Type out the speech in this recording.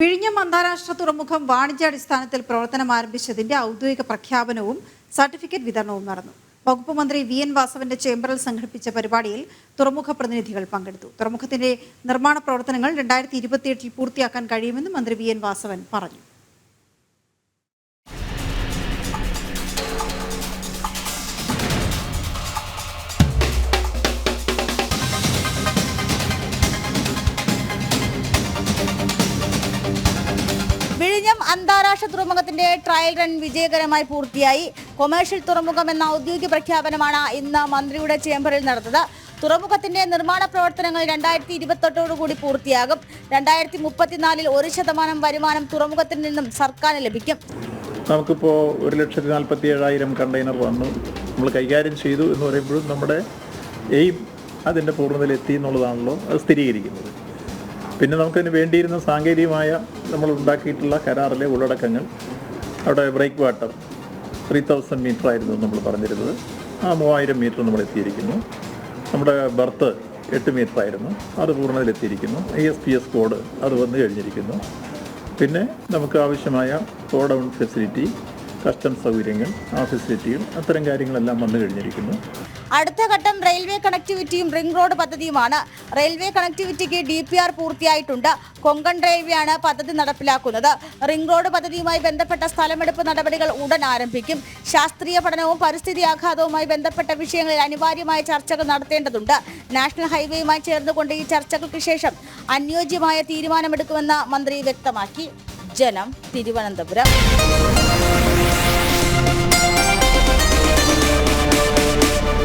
വിഴിഞ്ഞം അന്താരാഷ്ട്ര തുറമുഖം വാണിജ്യാടിസ്ഥാനത്തിൽ പ്രവർത്തനം ആരംഭിച്ചതിന്റെ ഔദ്യോഗിക പ്രഖ്യാപനവും സർട്ടിഫിക്കറ്റ് വിതരണവും നടന്നു. വകുപ്പ് മന്ത്രി വി.എൻ. വാസവന്റെ ചേംബറിൽ സംഘടിപ്പിച്ച പരിപാടിയിൽ തുറമുഖ പ്രതിനിധികൾ പങ്കെടുത്തു. തുറമുഖത്തിന്റെ നിർമ്മാണ പ്രവർത്തനങ്ങൾ 2028 പൂർത്തിയാക്കാൻ കഴിയുമെന്ന് മന്ത്രി വി.എൻ. വാസവൻ പറഞ്ഞു. വിഴിഞ്ഞം അന്താരാഷ്ട്ര തുറമുഖത്തിന്റെ ട്രയൽ റൺ വിജയകരമായി പൂർത്തിയായി. കൊമേഴ്ഷ്യൽ തുറമുഖം എന്ന ഔദ്യോഗിക പ്രഖ്യാപനമാണ് ഇന്ന് മന്ത്രിയുടെ ചേംബറിൽ നടന്നത്. തുറമുഖത്തിന്റെ നിർമ്മാണ പ്രവർത്തനങ്ങൾ 2028 പൂർത്തിയാകും. 2034 1% വരുമാനം തുറമുഖത്തിൽ നിന്നും സർക്കാരിന് ലഭിക്കും. നമുക്കിപ്പോൾ 1,47,000 കണ്ടെയ്നർ വന്നു, നമ്മൾ കൈകാര്യം ചെയ്തു എന്ന് പറയുമ്പോഴും നമ്മുടെ എയിം അതിൻ്റെ പൂർണ്ണതയിലെത്തി എന്നുള്ളതാണല്ലോ അത് സ്ഥിരീകരിക്കുന്നത്. പിന്നെ നമുക്കതിന് വേണ്ടിയിരുന്ന സാങ്കേതികമായ നമ്മൾ ഉണ്ടാക്കിയിട്ടുള്ള കരാറിലെ ഉള്ളടക്കങ്ങൾ, അവിടെ ബ്രേക്ക് വാട്ടർ 3000 മീറ്റർ ആയിരുന്നു നമ്മൾ പറഞ്ഞിരുന്നത്, ആ 3000 മീറ്റർ നമ്മൾ എത്തിയിരിക്കുന്നു. നമ്മുടെ ബർത്ത് 8 മീറ്റർ ആയിരുന്നു, അത് പൂർണ്ണതയിലെത്തിയിരിക്കുന്നു. ISPS കോഡ് അത് വന്നു കഴിഞ്ഞിരിക്കുന്നു. പിന്നെ നമുക്ക് ആവശ്യമായ ഗോഡൗൺ ഫെസിലിറ്റി, കസ്റ്റംസ് സൗകര്യങ്ങൾ, ആ ഫെസിലിറ്റികൾ, അത്തരം കാര്യങ്ങളെല്ലാം വന്നു കഴിഞ്ഞിരിക്കുന്നു. അടുത്ത ഘട്ടം റെയിൽവേ കണക്ടിവിറ്റിയും റിംഗ് റോഡ് പദ്ധതിയുമാണ്. റെയിൽവേ കണക്ടിവിറ്റിക്ക് DPR പൂർത്തിയായിട്ടുണ്ട്. കൊങ്കൺ റെയിൽവേയാണ് പദ്ധതി നടപ്പിലാക്കുന്നത്. റിംഗ് റോഡ് പദ്ധതിയുമായി ബന്ധപ്പെട്ട സ്ഥലമെടുപ്പ് നടപടികൾ ഉടൻ ആരംഭിക്കും. ശാസ്ത്രീയ പഠനവും പരിസ്ഥിതി ആഘാതവുമായി ബന്ധപ്പെട്ട വിഷയങ്ങളിൽ അനിവാര്യമായ ചർച്ചകൾ നടത്തേണ്ടതുണ്ട്. നാഷണൽ ഹൈവേയുമായി ചേർന്നുകൊണ്ട് ഈ ചർച്ചകൾക്ക് ശേഷം അനുയോജ്യമായ തീരുമാനമെടുക്കുമെന്ന് മന്ത്രി വ്യക്തമാക്കി. ജനം, തിരുവനന്തപുരം.